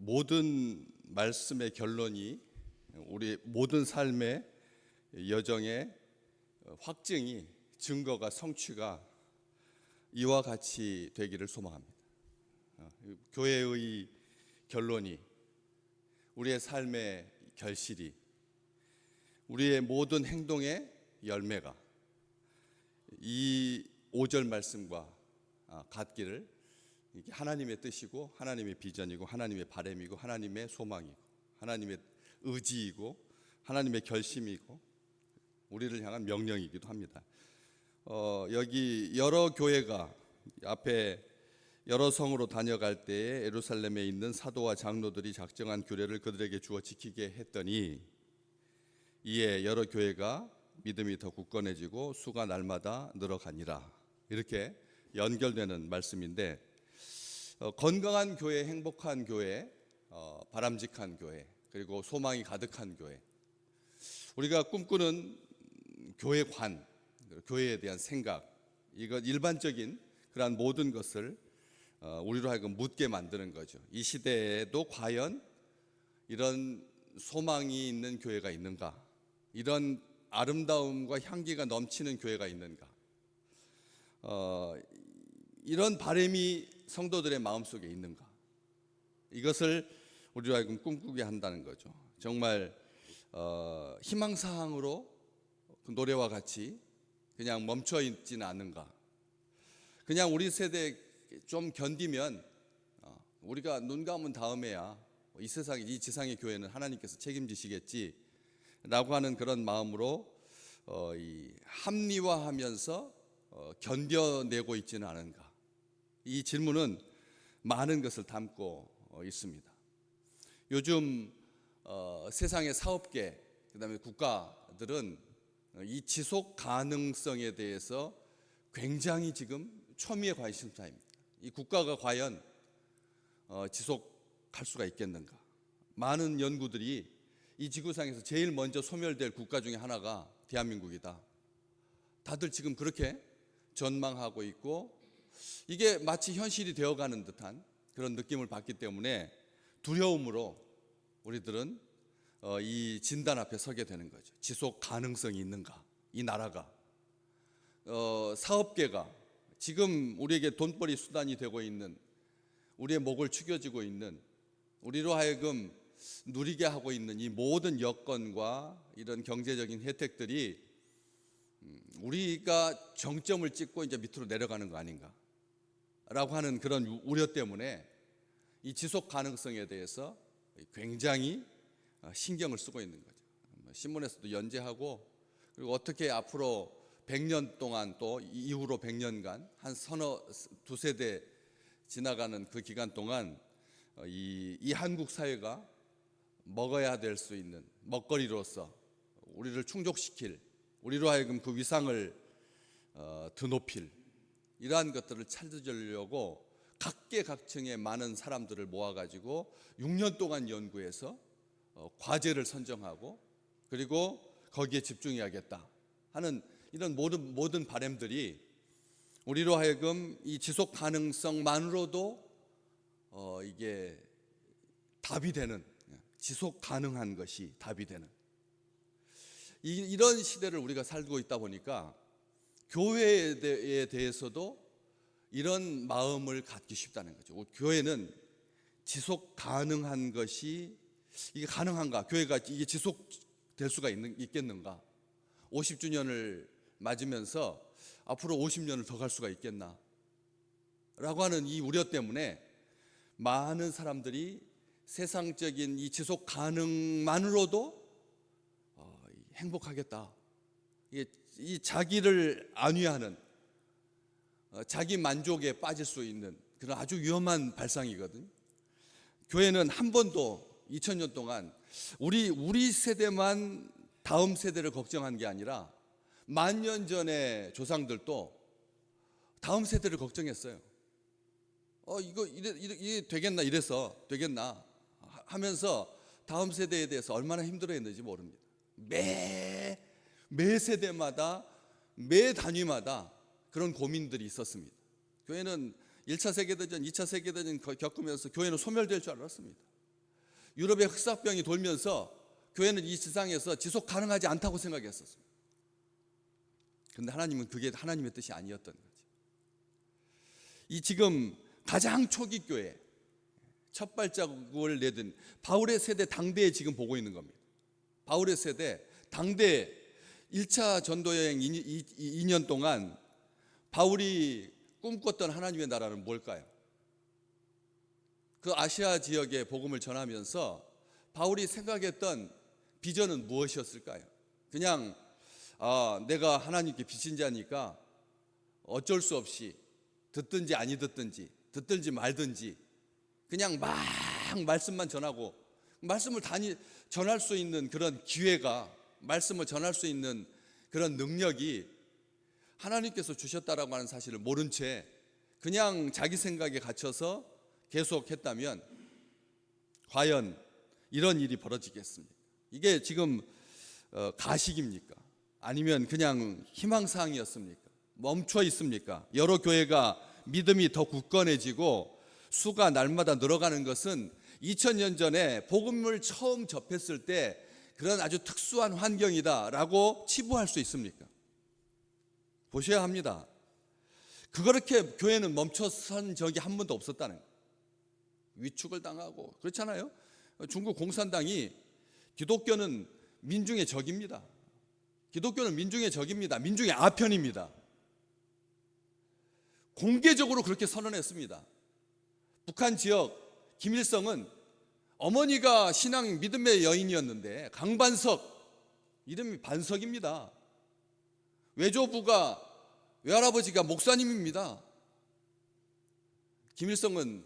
모든 말씀의 결론이 우리 모든 삶의 여정의 확증이 증거가 성취가 이와 같이 되기를 소망합니다. 교회의 결론이 우리의 삶의 결실이 우리의 모든 행동의 열매가 이 5절 말씀과 같기를 하나님의 뜻이고 하나님의 비전이고 하나님의 바람이고 하나님의 소망이고 하나님의 의지이고 하나님의 결심이고 우리를 향한 명령이기도 합니다. 여기 여러 교회가 앞에 여러 성으로 다녀갈 때에 예루살렘에 있는 사도와 장로들이 작정한 규례를 그들에게 주어 지키게 했더니 이에 여러 교회가 믿음이 더 굳건해지고 수가 날마다 늘어가니라. 이렇게 연결되는 말씀인데 건강한 교회, 행복한 교회, 바람직한 교회, 그리고 소망이 가득한 교회, 우리가 꿈꾸는 교회관, 교회에 대한 생각, 이것 일반적인 그러한 모든 것을 우리로 하여금 묻게 만드는 거죠. 이 시대에도 과연 이런 소망이 있는 교회가 있는가? 이런 아름다움과 향기가 넘치는 교회가 있는가? 이런 바람이 성도들의 마음속에 있는가? 이것을 우리로 하여금 꿈꾸게 한다는 거죠. 정말 희망사항으로 그 노래와 같이 그냥 멈춰 있지는 않는가? 그냥 우리 세대 좀 견디면 우리가 눈 감은 다음에야 이 세상, 이 지상의 교회는 하나님께서 책임지시겠지 라고 하는 그런 마음으로 합리화하면서 견뎌내고 있지는 않은가? 이 질문은 많은 것을 담고 있습니다. 요즘 세상의 사업계, 그다음에 국가들은 이 지속 가능성에 대해서 굉장히 지금 초미의 관심사입니다. 이 국가가 과연 지속할 수가 있겠는가? 많은 연구들이 이 지구상에서 제일 먼저 소멸될 국가 중에 하나가 대한민국이다. 다들 지금 그렇게 전망하고 있고 이게 마치 현실이 되어가는 듯한 그런 느낌을 받기 때문에 두려움으로 우리들은 이 진단 앞에 서게 되는 거죠. 지속 가능성이 있는가? 이 나라가 사업계가 지금 우리에게 돈벌이 수단이 되고 있는, 우리의 목을 축여지고 있는, 우리로 하여금 누리게 하고 있는 이 모든 여건과 이런 경제적인 혜택들이 우리가 정점을 찍고 이제 밑으로 내려가는 거 아닌가 라고 하는 그런 우려 때문에 이 지속 가능성에 대해서 굉장히 신경을 쓰고 있는 거죠. 신문에서도 연재하고, 그리고 어떻게 앞으로 100년 동안 또 이후로 100년간 한 두세 대 지나가는 그 기간 동안 이 한국 사회가 먹어야 될 수 있는 먹거리로서 우리를 충족시킬, 우리로 하여금 그 위상을 드높일 이러한 것들을 찾으려고 각계각층의 많은 사람들을 모아가지고 6년 동안 연구해서 과제를 선정하고 그리고 거기에 집중해야겠다 하는 이런 모든 바람들이 우리로 하여금 이 지속 가능성만으로도 이게 답이 되는, 지속 가능한 것이 답이 되는 이런 시대를 우리가 살고 있다 보니까 교회에 대해서도 이런 마음을 갖기 쉽다는 거죠. 교회는 지속 가능한 것이 이게 가능한가? 교회가 이게 지속될 수가 있겠는가? 50주년을 맞으면서 앞으로 50년을 더 갈 수가 있겠나? 라고 하는 이 우려 때문에 많은 사람들이 세상적인 이 지속 가능만으로도 행복하겠다. 이 자기를 안위하는, 자기 만족에 빠질 수 있는 그런 아주 위험한 발상이거든요. 교회는 한 번도 2000년 동안 우리 세대만 다음 세대를 걱정한 게 아니라 10,000년 전의 조상들도 다음 세대를 걱정했어요. 이게 되겠나, 이래서 되겠나 하면서 다음 세대에 대해서 얼마나 힘들어했는지 모릅니다. 매 세대마다, 매 단위마다 그런 고민들이 있었습니다. 교회는 1차 세계대전, 2차 세계대전 겪으면서 교회는 소멸될 줄 알았습니다. 유럽의 흑사병이 돌면서 교회는 이 세상에서 지속 가능하지 않다고 생각했었어요. 그런데 하나님은 그게 하나님의 뜻이 아니었던 거죠. 이 지금 가장 초기 교회, 첫 발자국을 내든 바울의 세대 당대에 지금 보고 있는 겁니다. 바울의 세대 당대 1차 전도여행 2년 동안 바울이 꿈꿨던 하나님의 나라는 뭘까요? 그 아시아 지역에 복음을 전하면서 바울이 생각했던 비전은 무엇이었을까요? 그냥 내가 하나님께 빚진 자니까 어쩔 수 없이 듣든지 아니 듣든지 말든지 그냥 막 말씀만 전하고, 말씀을 전할 수 있는 그런 기회가, 말씀을 전할 수 있는 그런 능력이 하나님께서 주셨다라고 하는 사실을 모른 채 그냥 자기 생각에 갇혀서 계속했다면 과연 이런 일이 벌어지겠습니까? 이게 지금 가식입니까? 아니면 그냥 희망사항이었습니까? 멈춰 있습니까? 여러 교회가 믿음이 더 굳건해지고 수가 날마다 늘어가는 것은 2000년 전에 복음을 처음 접했을 때 그런 아주 특수한 환경이다라고 치부할 수 있습니까? 보셔야 합니다. 그렇게 교회는 멈춰선 적이 한 번도 없었다는 거예요. 위축을 당하고 그렇잖아요. 중국 공산당이 기독교는 민중의 적입니다. 기독교는 민중의 적입니다. 민중의 아편입니다. 공개적으로 그렇게 선언했습니다. 북한 지역 김일성은 어머니가 신앙 믿음의 여인이었는데 강반석, 이름이 반석입니다. 외조부가, 외할아버지가 목사님입니다. 김일성은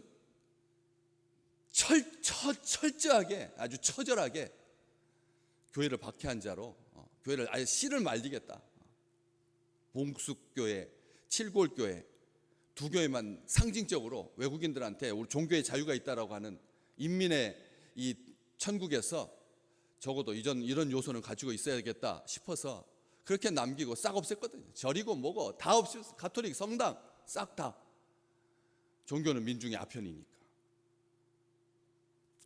철저하게, 아주 처절하게 교회를 박해한 자로 교회를 아예 씨를 말리겠다. 봉숙교회, 칠골교회 두 교회만 상징적으로 외국인들한테 우리 종교의 자유가 있다라고 하는 인민의 이 천국에서 적어도 이런 요소는 가지고 있어야겠다 싶어서 그렇게 남기고 싹 없앴거든요. 절이고 뭐고 다 없앴어요. 가톨릭 성당 싹 다. 종교는 민중의 아편이니까.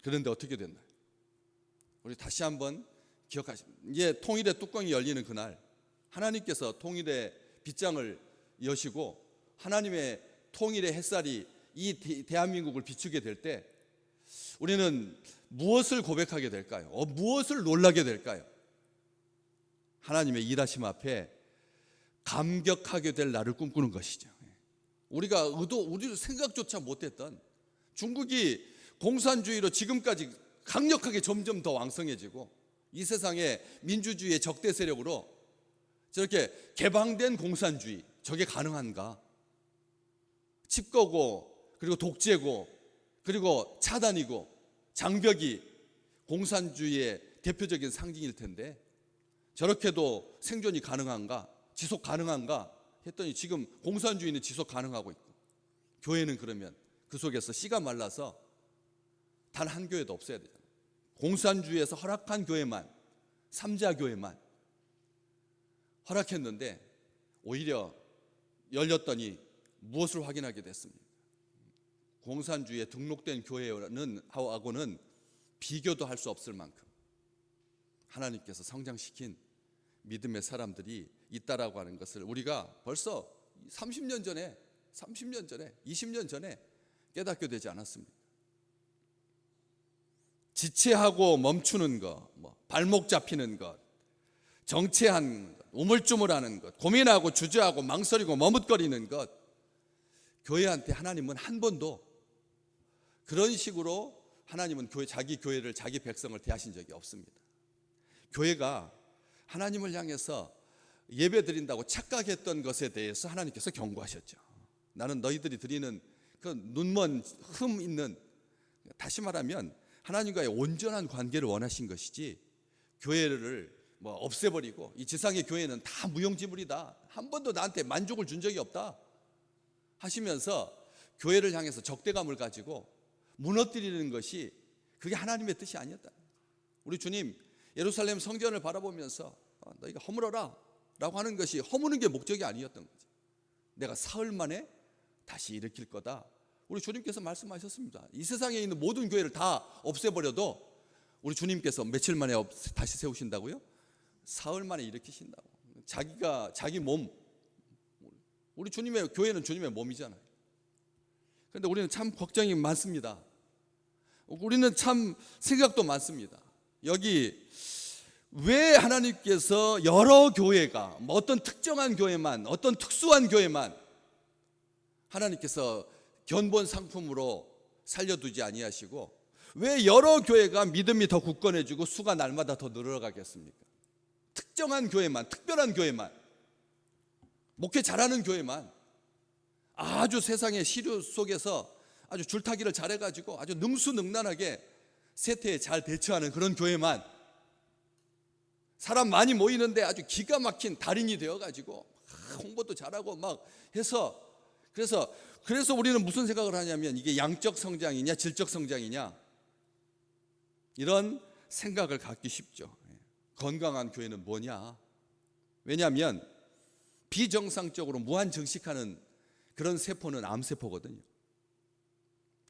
그런데 어떻게 됐나요? 우리 다시 한번 기억하십시오. 이제 통일의 뚜껑이 열리는 그날 하나님께서 통일의 빗장을 여시고 하나님의 통일의 햇살이 이 대한민국을 비추게 될 때 우리는 무엇을 고백하게 될까요? 무엇을 놀라게 될까요? 하나님의 일하심 앞에 감격하게 될 날을 꿈꾸는 것이죠. 우리가 우리 생각조차 못했던 중국이 공산주의로 지금까지 강력하게 점점 더 왕성해지고 이 세상에 민주주의의 적대 세력으로 저렇게 개방된 공산주의, 저게 가능한가? 칩거고 그리고 독재고 그리고 차단이고 장벽이 공산주의의 대표적인 상징일 텐데 저렇게도 생존이 가능한가? 지속 가능한가? 했더니 지금 공산주의는 지속 가능하고 있고 교회는 그러면 그 속에서 씨가 말라서 단 한 교회도 없어야 되잖아요. 공산주의에서 허락한 교회만, 삼자교회만 허락했는데 오히려 열렸더니 무엇을 확인하게 됐습니까? 공산주의에 등록된 교회는 하고는 비교도 할 수 없을 만큼 하나님께서 성장시킨 믿음의 사람들이 있다라고 하는 것을 우리가 벌써 30년 전에, 20년 전에 깨닫게 되지 않았습니까? 지체하고 멈추는 것, 발목 잡히는 것, 정체한 것, 우물쭈물하는 것, 고민하고 주저하고 망설이고 머뭇거리는 것, 교회한테 하나님은 한 번도 그런 식으로 하나님은 자기 교회를, 자기 백성을 대하신 적이 없습니다. 교회가 하나님을 향해서 예배 드린다고 착각했던 것에 대해서 하나님께서 경고하셨죠. 나는 너희들이 드리는 그 눈먼 흠 있는, 다시 말하면 하나님과의 온전한 관계를 원하신 것이지 교회를 없애버리고 이 지상의 교회는 다 무용지물이다, 한 번도 나한테 만족을 준 적이 없다 하시면서 교회를 향해서 적대감을 가지고 무너뜨리는 것이 그게 하나님의 뜻이 아니었다. 우리 주님 예루살렘 성전을 바라보면서 너희가 허물어라 라고 하는 것이 허무는 게 목적이 아니었던 거지. 내가 사흘 만에 다시 일으킬 거다. 우리 주님께서 말씀하셨습니다. 이 세상에 있는 모든 교회를 다 없애버려도 우리 주님께서 며칠 만에 다시 세우신다고요? 사흘 만에 일으키신다고. 자기 몸, 우리 주님의 교회는 주님의 몸이잖아요. 그런데 우리는 참 걱정이 많습니다. 우리는 참 생각도 많습니다. 여기 왜 하나님께서 여러 교회가, 어떤 특정한 교회만, 어떤 특수한 교회만 하나님께서 견본 상품으로 살려두지 아니하시고 왜 여러 교회가 믿음이 더 굳건해지고 수가 날마다 더 늘어가겠습니까? 특정한 교회만, 특별한 교회만, 목회 잘하는 교회만, 아주 세상의 시류 속에서 아주 줄타기를 잘해가지고 아주 능수능란하게 세태에 잘 대처하는 그런 교회만, 사람 많이 모이는데 아주 기가 막힌 달인이 되어가지고 홍보도 잘하고 막 해서, 그래서 우리는 무슨 생각을 하냐면 이게 양적 성장이냐 질적 성장이냐, 이런 생각을 갖기 쉽죠. 건강한 교회는 뭐냐? 왜냐하면 비정상적으로 무한 증식하는 그런 세포는 암세포거든요.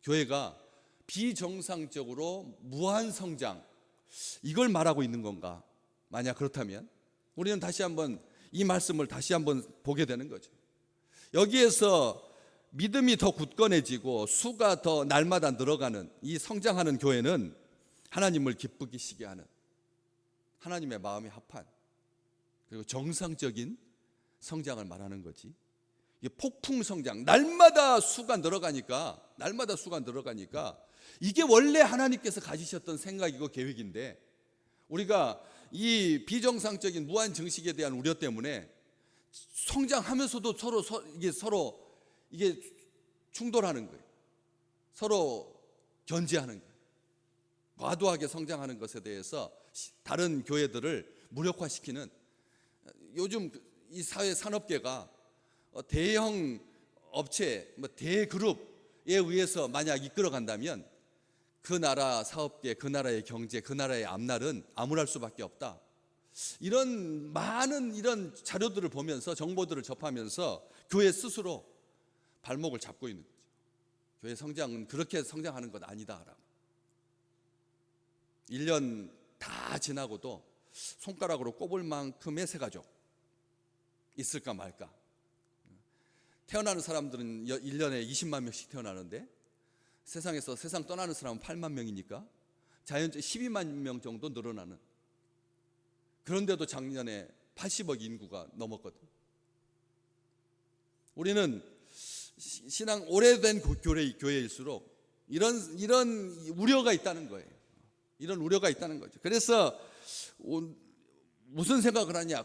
교회가 비정상적으로 무한 성장, 이걸 말하고 있는 건가? 만약 그렇다면 우리는 다시 한번 이 말씀을 다시 한번 보게 되는 거죠. 여기에서 믿음이 더 굳건해지고 수가 더 날마다 늘어가는 이 성장하는 교회는 하나님을 기쁘시게 하는, 하나님의 마음이 합한, 그리고 정상적인 성장을 말하는 거지. 이게 폭풍 성장, 날마다 수가 늘어가니까 이게 원래 하나님께서 가지셨던 생각이고 계획인데, 우리가 이 비정상적인 무한 증식에 대한 우려 때문에 성장하면서도 서로 이게 충돌하는 거예요. 서로 견제하는 거예요. 과도하게 성장하는 것에 대해서 다른 교회들을 무력화시키는, 요즘 이 사회 산업계가 대형 업체, 대그룹에 의해서 만약 이끌어간다면 그 나라 사업계, 그 나라의 경제, 그 나라의 앞날은 암울할 수밖에 없다. 이런 많은 이런 자료들을 보면서, 정보들을 접하면서 교회 스스로 발목을 잡고 있는 거죠. 교회 성장은 그렇게 성장하는 것 아니다라고. 1년 다 지나고도 손가락으로 꼽을 만큼의 새가족 있을까 말까. 태어나는 사람들은 1년에 20만 명씩 태어나는데 세상에서 세상 떠나는 사람은 8만 명이니까 자연적 12만 명 정도 늘어나는, 그런데도 작년에 80억 인구가 넘었거든. 우리는 신앙 오래된 교회일수록 이런 우려가 있다는 거예요. 이런 우려가 있다는 거죠. 그래서 무슨 생각을 하냐,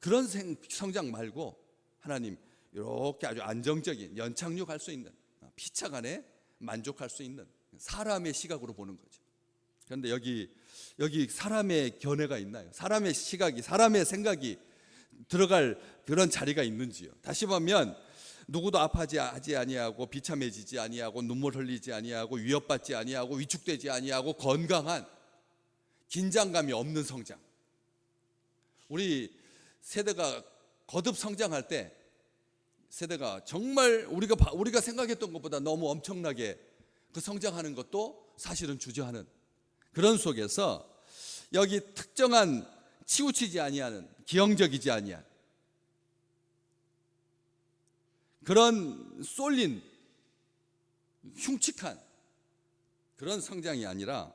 그런 성장 말고 하나님 이렇게 아주 안정적인 연착륙할 수 있는, 피차간에 만족할 수 있는 사람의 시각으로 보는 거죠. 그런데 여기 사람의 견해가 있나요? 사람의 시각이, 사람의 생각이 들어갈 그런 자리가 있는지요? 다시 보면 누구도 아파하지 아니하고 비참해지지 아니하고 눈물 흘리지 아니하고 위협받지 아니하고 위축되지 아니하고 건강한, 긴장감이 없는 성장. 우리 세대가 거듭 성장할 때, 세대가 정말 우리가 생각했던 것보다 너무 엄청나게 그 성장하는 것도 사실은 주저하는 그런 속에서, 여기 특정한 치우치지 아니하는, 기형적이지 아니한 그런 쏠린 흉측한 그런 성장이 아니라,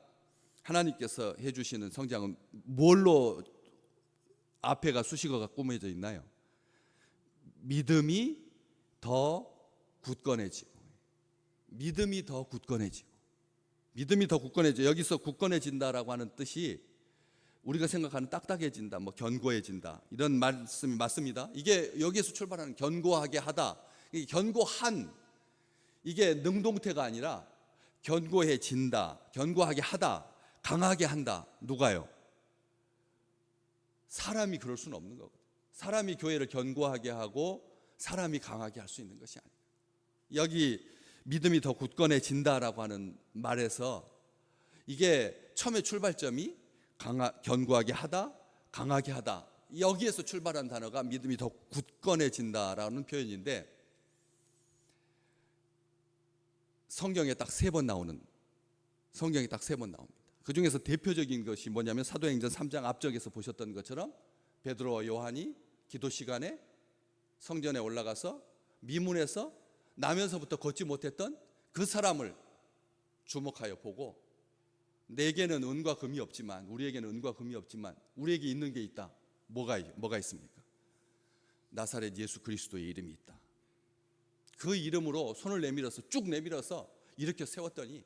하나님께서 해주시는 성장은 뭘로 앞에가 수식어가 꾸며져 있나요? 믿음이 더 굳건해지고, 믿음이 더 굳건해지고, 믿음이 더 굳건해져. 여기서 굳건해진다라고 하는 뜻이 우리가 생각하는 딱딱해진다, 견고해진다, 이런 말씀이 맞습니다. 이게 여기에서 출발하는 견고하게 하다, 견고한, 이게 능동태가 아니라 견고해진다, 견고하게 하다, 강하게 한다. 누가요? 사람이 그럴 수는 없는 거거든요. 사람이 교회를 견고하게 하고 사람이 강하게 할 수 있는 것이 아니에요. 여기 믿음이 더 굳건해진다라고 하는 말에서 이게 처음에 출발점이 견고하게 하다, 강하게 하다, 여기에서 출발한 단어가 믿음이 더 굳건해진다라는 표현인데, 성경에 딱 3번 나오는 성경에 딱 3번 나옵니다. 그 중에서 대표적인 것이 뭐냐면 사도행전 3장 앞쪽에서 보셨던 것처럼 베드로와 요한이 기도 시간에 성전에 올라가서 미문에서 나면서부터 걷지 못했던 그 사람을 주목하여 보고, 내게는 은과 금이 없지만, 우리에게는 은과 금이 없지만 우리에게 있는 게 있다. 뭐가 있습니까? 나사렛 예수 그리스도의 이름이 있다. 그 이름으로 손을 쭉 내밀어서 일으켜 세웠더니,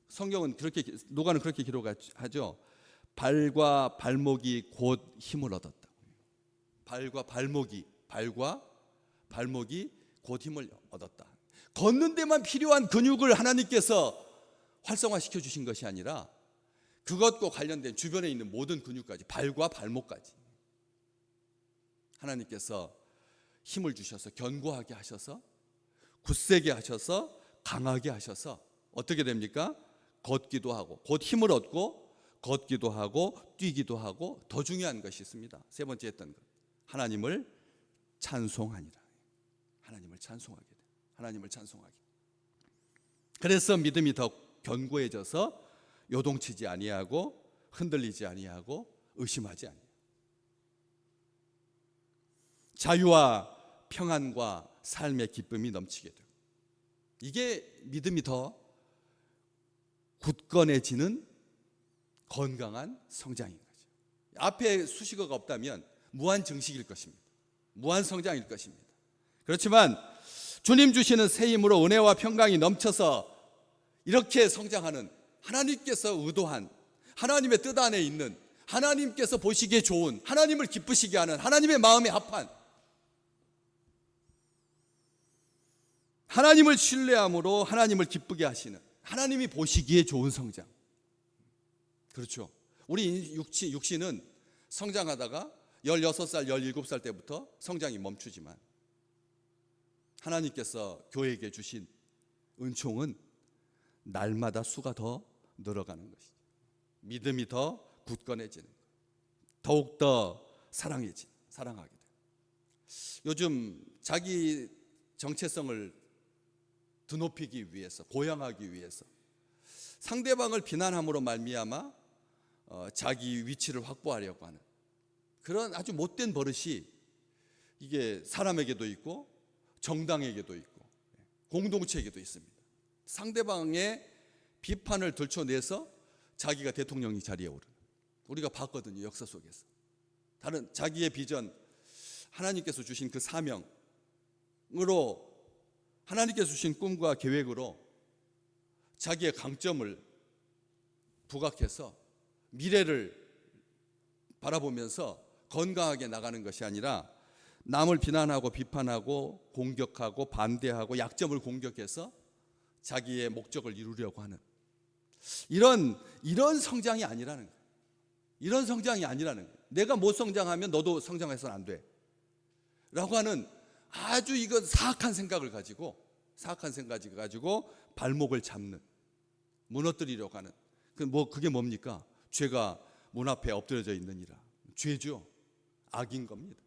성경은 그렇게, 누가는 그렇게 기록하죠. 발과 발목이 곧 힘을 얻었다. 발과 발목이 곧 힘을 얻었다. 걷는 데만 필요한 근육을 하나님께서 활성화시켜 주신 것이 아니라 그것과 관련된 주변에 있는 모든 근육까지, 발과 발목까지 하나님께서 힘을 주셔서 견고하게 하셔서 굳세게 하셔서 강하게 하셔서 어떻게 됩니까? 걷기도 하고, 곧 힘을 얻고 걷기도 하고 뛰기도 하고, 더 중요한 것이 있습니다. 3번째 했던 것, 하나님을 찬송하니라. 하나님을 찬송하게 돼. 하나님을 찬송하게. 그래서 믿음이 더 견고해져서 요동치지 아니하고 흔들리지 아니하고 의심하지 아니하고, 자유와 평안과 삶의 기쁨이 넘치게 되고, 이게 믿음이 더 굳건해지는 건강한 성장인 거죠. 앞에 수식어가 없다면 무한 증식일 것입니다. 무한 성장일 것입니다. 그렇지만 주님 주시는 새 힘으로 은혜와 평강이 넘쳐서 이렇게 성장하는, 하나님께서 의도한, 하나님의 뜻 안에 있는, 하나님께서 보시기에 좋은, 하나님을 기쁘시게 하는, 하나님의 마음에 합한, 하나님을 신뢰함으로 하나님을 기쁘게 하시는, 하나님이 보시기에 좋은 성장. 그렇죠. 우리 육신은 성장하다가 16살, 17살 때부터 성장이 멈추지만, 하나님께서 교회에게 주신 은총은 날마다 수가 더 늘어가는 것이죠. 믿음이 더 굳건해지는 것, 더욱더 사랑하게 돼요. 요즘 자기 정체성을 드높이기 위해서, 고양하기 위해서 상대방을 비난함으로 말미암아 자기 위치를 확보하려고 하는 그런 아주 못된 버릇이, 이게 사람에게도 있고 정당에게도 있고 공동체에게도 있습니다. 상대방의 비판을 들춰내서 자기가 대통령 자리에 오르는, 우리가 봤거든요. 역사 속에서 다른 자기의 비전, 하나님께서 주신 그 사명으로, 하나님께서 주신 꿈과 계획으로 자기의 강점을 부각해서 미래를 바라보면서 건강하게 나가는 것이 아니라 남을 비난하고 비판하고 공격하고 반대하고 약점을 공격해서 자기의 목적을 이루려고 하는 이런 성장이 아니라는 거예요. 이런 성장이 아니라는 거예요. 내가 못 성장하면 너도 성장해서는 안 돼 라고 하는 아주 이건 사악한 생각을 가지고 발목을 잡는, 무너뜨리려고 하는, 그게 뭡니까? 죄가 문 앞에 엎드려져 있느니라. 죄죠. 악인 겁니다.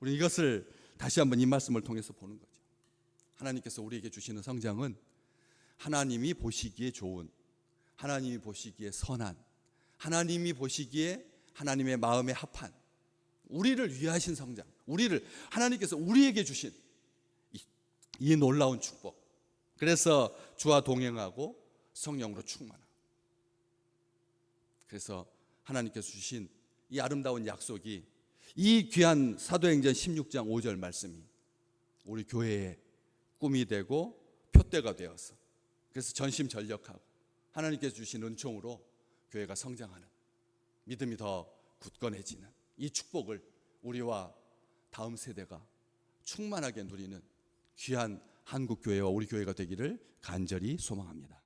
우리 이것을 다시 한번 이 말씀을 통해서 보는 거죠. 하나님께서 우리에게 주시는 성장은 하나님이 보시기에 좋은, 하나님이 보시기에 선한, 하나님이 보시기에 하나님의 마음에 합한, 우리를 위하신 성장, 하나님께서 우리에게 주신 이 놀라운 축복. 그래서 주와 동행하고 성령으로 충만하고, 그래서 하나님께서 주신 이 아름다운 약속이, 이 귀한 사도행전 16장 5절 말씀이 우리 교회의 꿈이 되고 표대가 되어서, 그래서 전심전력하고 하나님께서 주신 은총으로 교회가 성장하는, 믿음이 더 굳건해지는 이 축복을 우리와 다음 세대가 충만하게 누리는 귀한 한국교회와 우리 교회가 되기를 간절히 소망합니다.